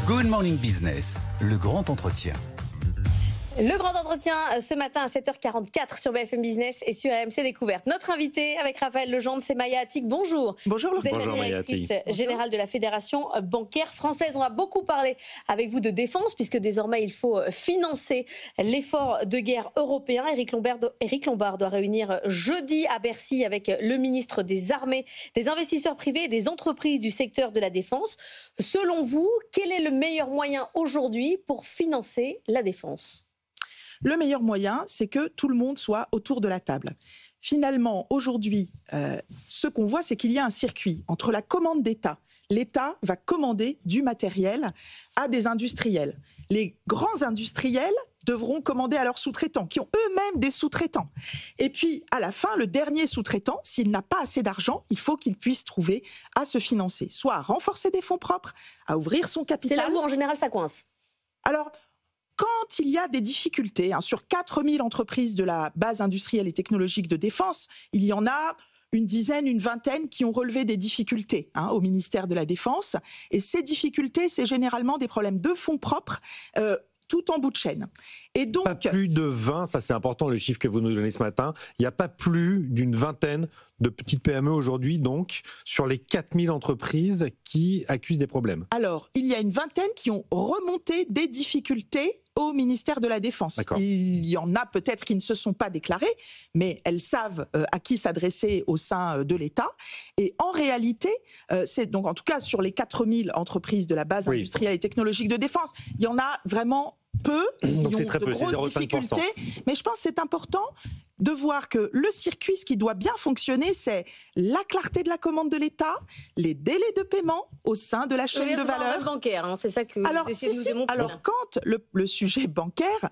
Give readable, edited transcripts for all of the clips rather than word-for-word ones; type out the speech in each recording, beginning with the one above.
Good Morning Business, le grand entretien. Le grand entretien ce matin à 7h44 sur BFM Business et sur RMC Découverte. Notre invité avec Raphaël Legendre, c'est Maya Attic. Bonjour. Bonjour. Vous êtes Bonjour, la directrice générale de la Fédération bancaire française. On va beaucoup parler avec vous de défense puisque désormais il faut financer l'effort de guerre européen. Éric Lombard doit réunir jeudi à Bercy avec le ministre des Armées, des investisseurs privés et des entreprises du secteur de la défense. Selon vous, quel est le meilleur moyen aujourd'hui pour financer la défense ? Le meilleur moyen, c'est que tout le monde soit autour de la table. Finalement, aujourd'hui, ce qu'on voit, c'est qu'il y a un circuit entre la commande d'État. L'État va commander du matériel à des industriels. Les grands industriels devront commander à leurs sous-traitants, qui ont eux-mêmes des sous-traitants. Et puis, à la fin, le dernier sous-traitant, s'il n'a pas assez d'argent, il faut qu'il puisse trouver à se financer, soit à renforcer des fonds propres, à ouvrir son capital. C'est là où, en général, ça coince. Alors, quand il y a des difficultés, sur 4000 entreprises de la base industrielle et technologique de défense, il y en a une dizaine, une vingtaine qui ont relevé des difficultés au ministère de la Défense. Et ces difficultés, c'est généralement des problèmes de fonds propres, tout en bout de chaîne. Et donc, pas plus de 20, ça c'est important le chiffre que vous nous donnez ce matin, il n'y a pas plus d'une vingtaine de petites PME aujourd'hui, donc, sur les 4000 entreprises qui accusent des problèmes. Alors, il y a une vingtaine qui ont remonté des difficultés au ministère de la Défense. D'accord. Il y en a peut-être qui ne se sont pas déclarées, mais elles savent à qui s'adresser au sein de l'État. Et en réalité, c'est donc en tout cas sur les 4000 entreprises de la base industrielle et technologique de défense, il y en a vraiment peu, donc qui c'est ont très de peu, c'est grosses 0,5%. difficultés. Mais je pense que c'est important de voir que le circuit, ce qui doit bien fonctionner, c'est la clarté de la commande de l'État, les délais de paiement au sein de la chaîne de valeur. Bancaire, c'est ça que vous essayez de nous démontrer. Alors, quand le sujet bancaire,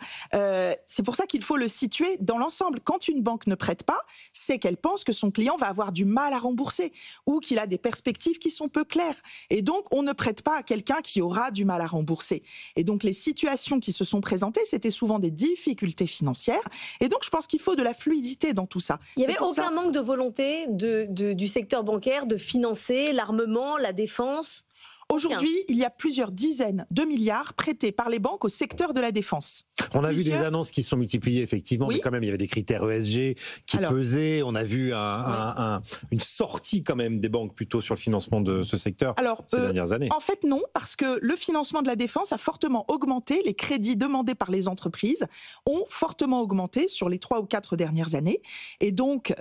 c'est pour ça qu'il faut le situer dans l'ensemble. Quand une banque ne prête pas, c'est qu'elle pense que son client va avoir du mal à rembourser ou qu'il a des perspectives qui sont peu claires. Et donc, on ne prête pas à quelqu'un qui aura du mal à rembourser. Et donc, les situations qui se sont présentées, c'était souvent des difficultés financières. Et donc, je pense qu'il faut de la fluidité dans tout ça. Il n'y avait aucun manque de volonté du secteur bancaire de financer l'armement, la défense ? Aujourd'hui, il y a plusieurs dizaines de milliards prêtés par les banques au secteur de la défense. On a vu des annonces qui se sont multipliées, effectivement, mais quand même, il y avait des critères ESG qui pesaient. On a vu une sortie, quand même, des banques plutôt sur le financement de ce secteur ces dernières années. En fait, non, parce que le financement de la défense a fortement augmenté. Les crédits demandés par les entreprises ont fortement augmenté sur les 3 ou 4 dernières années. Et donc,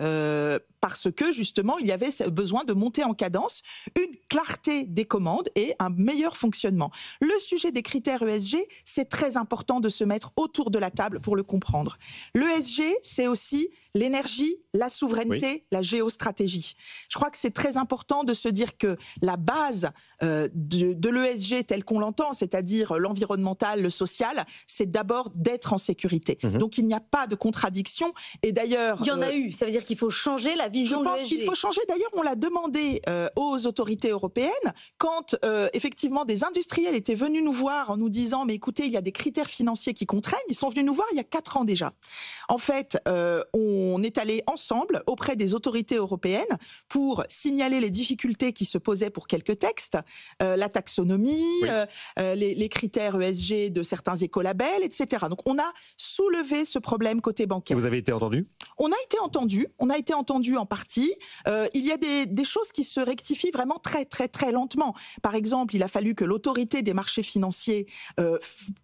parce que, justement, il y avait besoin de monter en cadence, une clarté des commandes et un meilleur fonctionnement. Le sujet des critères ESG, c'est très important de se mettre autour de la table pour le comprendre. L'ESG, c'est aussi l'énergie, la souveraineté, la géostratégie. Je crois que c'est très important de se dire que la base de l'ESG tel qu'on l'entend, c'est-à-dire l'environnemental, le social, c'est d'abord d'être en sécurité. Donc il n'y a pas de contradiction. Et d'ailleurs, il y en a eu. Ça veut dire qu'il faut changer la vision de l'ESG. Il faut changer. D'ailleurs, on l'a demandé aux autorités européennes quand effectivement des industriels étaient venus nous voir en nous disant mais écoutez, il y a des critères financiers qui contraignent. Ils sont venus nous voir il y a 4 ans déjà. En fait, on est allé ensemble auprès des autorités européennes pour signaler les difficultés qui se posaient pour quelques textes, la taxonomie, les critères ESG de certains écolabels, etc. Donc on a soulevé ce problème côté bancaire. Et vous avez été entendu ? On a été entendu en partie. Il y a des choses qui se rectifient vraiment très très très lentement. Par exemple, il a fallu que l'autorité des marchés financiers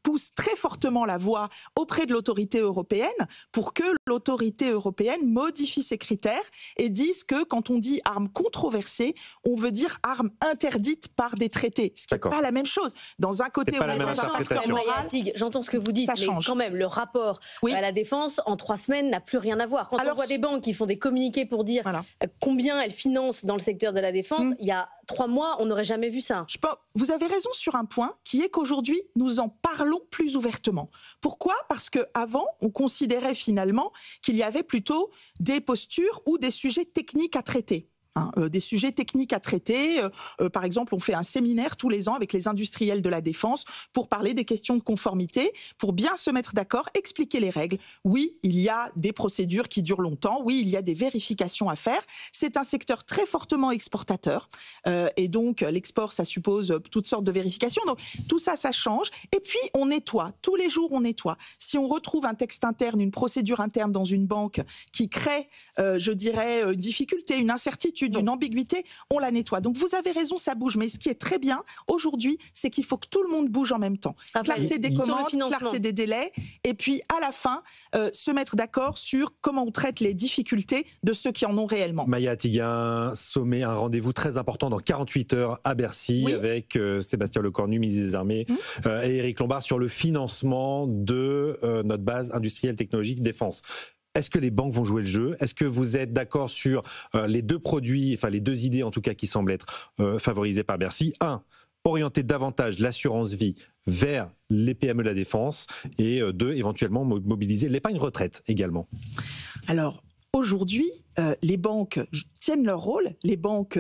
pousse très fortement la voix auprès de l'autorité européenne pour que l'autorité européenne modifie ses critères et dise que quand on dit armes controversées, on veut dire armes interdites par des traités. Ce qui n'est pas la même chose. Dans un côté, on a un facteur moral. J'entends ce que vous dites, mais quand même, le rapport à la défense, en 3 semaines, n'a plus rien à voir. Quand on voit des banques qui font des communiqués pour dire combien elles financent dans le secteur de la défense, il y a 3 mois, on n'aurait jamais vu ça. Vous avez raison sur un point, qui est qu'aujourd'hui, nous en parlons plus ouvertement. Pourquoi ? Parce qu'avant, on considérait finalement qu'il y avait plutôt des postures ou des sujets techniques à traiter. des sujets techniques à traiter. Par exemple, on fait un séminaire tous les ans avec les industriels de la défense pour parler des questions de conformité, pour bien se mettre d'accord, expliquer les règles. Oui, il y a des procédures qui durent longtemps. Oui, il y a des vérifications à faire. C'est un secteur très fortement exportateur. Et donc, l'export, ça suppose toutes sortes de vérifications. Donc, tout ça, ça change. Et puis, on nettoie. Tous les jours, on nettoie. Si on retrouve un texte interne, une procédure interne dans une banque qui crée, je dirais, une difficulté, une incertitude, une ambiguïté, on la nettoie. Donc, vous avez raison, ça bouge. Mais ce qui est très bien aujourd'hui, c'est qu'il faut que tout le monde bouge en même temps. Clarté des commandes, clarté des délais. Et puis, à la fin, se mettre d'accord sur comment on traite les difficultés de ceux qui en ont réellement. Maya Attigain, sommet, un rendez-vous très important dans 48 heures à Bercy avec Sébastien Lecornu, ministre des Armées, et Éric Lombard sur le financement de notre base industrielle technologique défense. Est-ce que les banques vont jouer le jeu? Est-ce que vous êtes d'accord sur les deux produits, enfin les deux idées en tout cas qui semblent être favorisées par Bercy? Un, orienter davantage l'assurance vie vers les PME de la défense, et deux, éventuellement mobiliser l'épargne retraite également. Alors, aujourd'hui, les banques tiennent leur rôle, les banques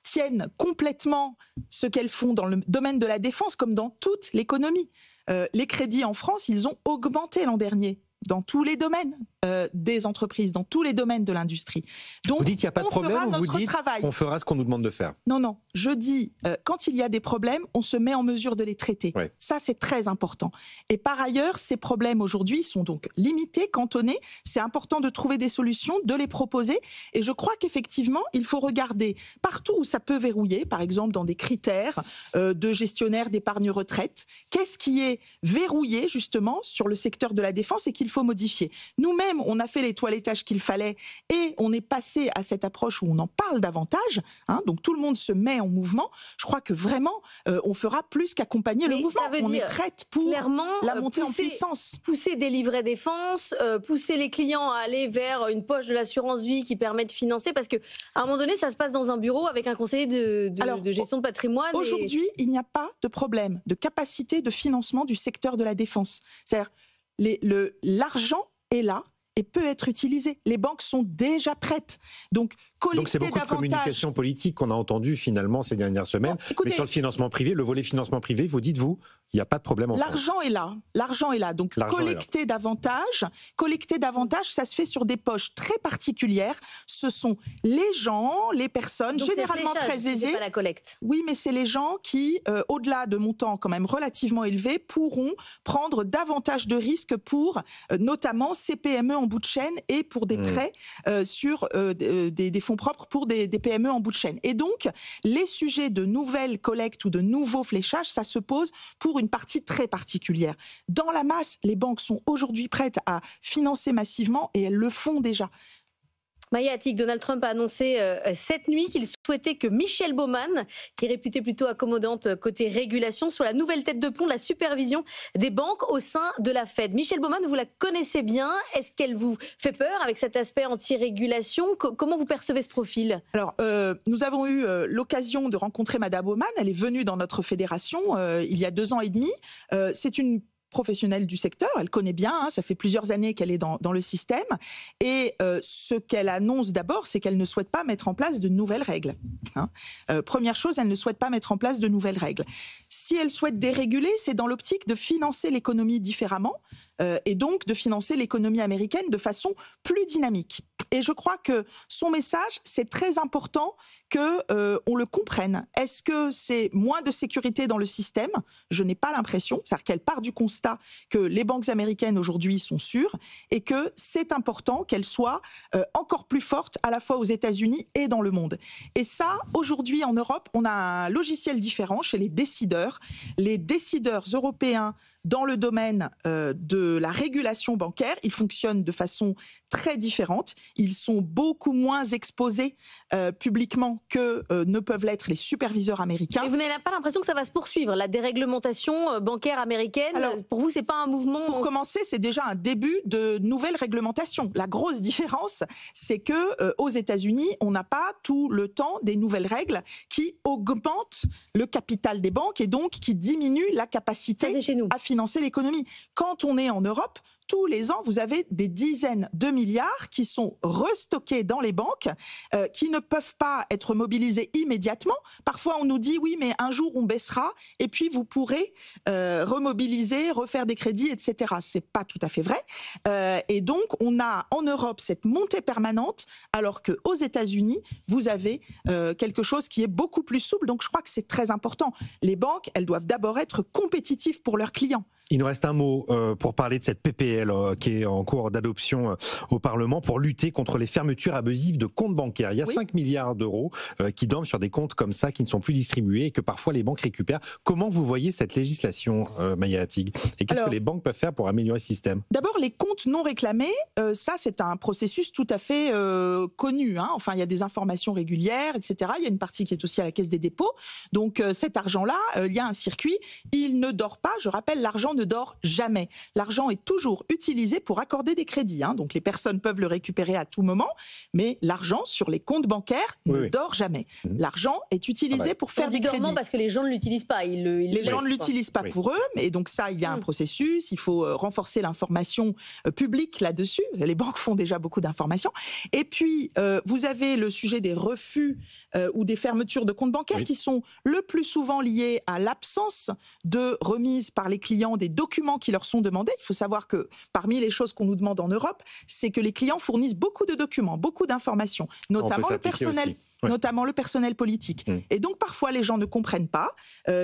tiennent complètement ce qu'elles font dans le domaine de la défense comme dans toute l'économie. Les crédits en France, ils ont augmenté l'an dernier dans tous les domaines des entreprises, dans tous les domaines de l'industrie. Donc, vous dites qu'il n'y a pas de problème, ou vous dites on fera ce qu'on nous demande de faire? Non, non, je dis quand il y a des problèmes, on se met en mesure de les traiter. Ouais. Ça, c'est très important. Et par ailleurs, ces problèmes aujourd'hui sont donc limités, cantonnés. C'est important de trouver des solutions, de les proposer. Et je crois qu'effectivement, il faut regarder partout où ça peut verrouiller, par exemple dans des critères de gestionnaire d'épargne retraite, qu'est-ce qui est verrouillé justement sur le secteur de la défense et qu'il faut modifier. Nous-mêmes, on a fait les toilettages qu'il fallait et on est passé à cette approche où on en parle davantage. Donc tout le monde se met en mouvement. Je crois que vraiment, on fera plus qu'accompagner le mouvement. On est prête pour la montée en puissance. Pousser des livrets défense, pousser les clients à aller vers une poche de l'assurance vie qui permet de financer, parce qu'à un moment donné, ça se passe dans un bureau avec un conseiller de gestion de patrimoine. Aujourd'hui, il n'y a pas de problème de capacité de financement du secteur de la défense. C'est-à-dire l'argent est là et peut être utilisé. Les banques sont déjà prêtes. Donc c'est beaucoup de communication politique qu'on a entendu finalement ces dernières semaines. Mais sur le financement privé, le volet financement privé, vous dites-vous, il n'y a pas de problème en France. L'argent est là. L'argent est là. Donc collecter davantage, ça se fait sur des poches très particulières. Ce sont les gens, les personnes, donc généralement très aisées. C'est pas la collecte. Oui, mais c'est les gens qui, au-delà de montants quand même relativement élevés, pourront prendre davantage de risques pour notamment ces PME en bout de chaîne et pour des prêts sur des fonds propres pour des PME en bout de chaîne. Et donc, les sujets de nouvelles collectes ou de nouveaux fléchages, ça se pose pour une partie très particulière. Dans la masse, les banques sont aujourd'hui prêtes à financer massivement et elles le font déjà. Maya Attigain, Donald Trump a annoncé cette nuit qu'il souhaitait que Michelle Bowman, qui est réputée plutôt accommodante côté régulation, soit la nouvelle tête de pont de la supervision des banques au sein de la Fed. Michelle Bowman, vous la connaissez bien. Est-ce qu'elle vous fait peur avec cet aspect anti-régulation? Comment vous percevez ce profil? Alors, nous avons eu l'occasion de rencontrer Madame Bowman. Elle est venue dans notre fédération il y a 2 ans et demi. C'est une professionnelle du secteur, elle connaît bien, ça fait plusieurs années qu'elle est dans le système, et ce qu'elle annonce d'abord, c'est qu'elle ne souhaite pas mettre en place de nouvelles règles. Première chose, elle ne souhaite pas mettre en place de nouvelles règles. Si elle souhaite déréguler, c'est dans l'optique de financer l'économie différemment, et donc de financer l'économie américaine de façon plus dynamique. Et je crois que son message, c'est très important qu'on le comprenne. Est-ce que c'est moins de sécurité dans le système? Je n'ai pas l'impression. C'est-à-dire qu'elle part du constat que les banques américaines aujourd'hui sont sûres et que c'est important qu'elles soient encore plus fortes à la fois aux États-Unis et dans le monde. Et ça, aujourd'hui en Europe, on a un logiciel différent chez les décideurs. Les décideurs européens dans le domaine de la régulation bancaire, ils fonctionnent de façon très différente. Ils sont beaucoup moins exposés publiquement que ne peuvent l'être les superviseurs américains. Et vous n'avez pas l'impression que ça va se poursuivre, la déréglementation bancaire américaine? Alors, pour vous, c'est pas un mouvement? Pour commencer, c'est déjà un début de nouvelle réglementation. La grosse différence, c'est que aux États-Unis, on n'a pas tout le temps des nouvelles règles qui augmentent le capital des banques et donc qui diminuent la capacité à financer l'économie. Quand on est en Europe, tous les ans, vous avez des dizaines de milliards qui sont restockés dans les banques, qui ne peuvent pas être mobilisés immédiatement. Parfois, on nous dit, oui, mais un jour, on baissera, et puis vous pourrez remobiliser, refaire des crédits, etc. C'est pas tout à fait vrai. Et donc, on a en Europe cette montée permanente, alors qu'aux États-Unis, vous avez quelque chose qui est beaucoup plus souple. Donc, je crois que c'est très important. Les banques, elles doivent d'abord être compétitives pour leurs clients. Il nous reste un mot pour parler de cette PPL qui est en cours d'adoption au Parlement pour lutter contre les fermetures abusives de comptes bancaires. Il y a 5 milliards d'euros qui dorment sur des comptes comme ça qui ne sont plus distribués et que parfois les banques récupèrent. Comment vous voyez cette législation, Maya Attig ? Et qu'est-ce que les banques peuvent faire pour améliorer ce système ? D'abord, les comptes non réclamés, ça c'est un processus tout à fait connu. Hein. Enfin, il y a des informations régulières, etc. Il y a une partie qui est aussi à la Caisse des dépôts. Donc cet argent-là, il y a un circuit. Il ne dort pas. Je rappelle, l'argent ne dort jamais. L'argent est toujours utilisé pour accorder des crédits. Hein. Donc les personnes peuvent le récupérer à tout moment, mais l'argent sur les comptes bancaires ne dort jamais. L'argent est utilisé pour faire des crédits. Parce que les gens ne l'utilisent pas. Les gens ne l'utilisent pas pour eux, et donc ça, il y a un processus. Il faut renforcer l'information publique là-dessus. Les banques font déjà beaucoup d'informations. Et puis, vous avez le sujet des refus ou des fermetures de comptes bancaires qui sont le plus souvent liées à l'absence de remise par les clients des documents qui leur sont demandés. Il faut savoir que parmi les choses qu'on nous demande en Europe, c'est que les clients fournissent beaucoup de documents, beaucoup d'informations, notamment le personnel. Notamment le personnel politique. Et donc, parfois, les gens ne comprennent pas,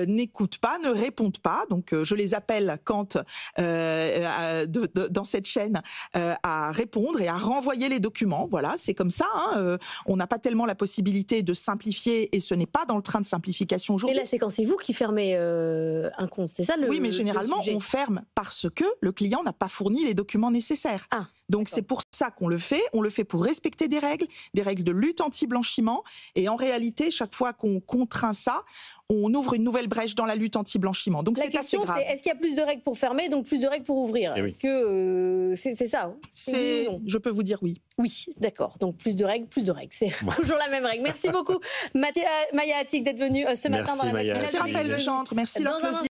n'écoutent pas, ne répondent pas. Donc, je les appelle quand, dans cette chaîne, à répondre et à renvoyer les documents. Voilà, c'est comme ça. Hein. On n'a pas tellement la possibilité de simplifier et ce n'est pas dans le train de simplification aujourd'hui. Et là, c'est quand c'est vous qui fermez un compte, c'est ça le Oui, mais généralement, on ferme parce que le client n'a pas fourni les documents nécessaires. Donc, c'est pour ça qu'on le fait. On le fait pour respecter des règles de lutte anti-blanchiment. Et en réalité, chaque fois qu'on contraint ça, on ouvre une nouvelle brèche dans la lutte anti-blanchiment. Donc c'est assez grave. Est-ce qu'il y a plus de règles pour fermer, donc plus de règles pour ouvrir ? Est-ce que c'est ça ? Je peux vous dire oui. Oui, d'accord. Donc plus de règles. C'est toujours la même règle. Merci beaucoup, Maya Attig, d'être venue ce matin dans la matinale. Merci Raphaël Legendre. Merci Laure Closier.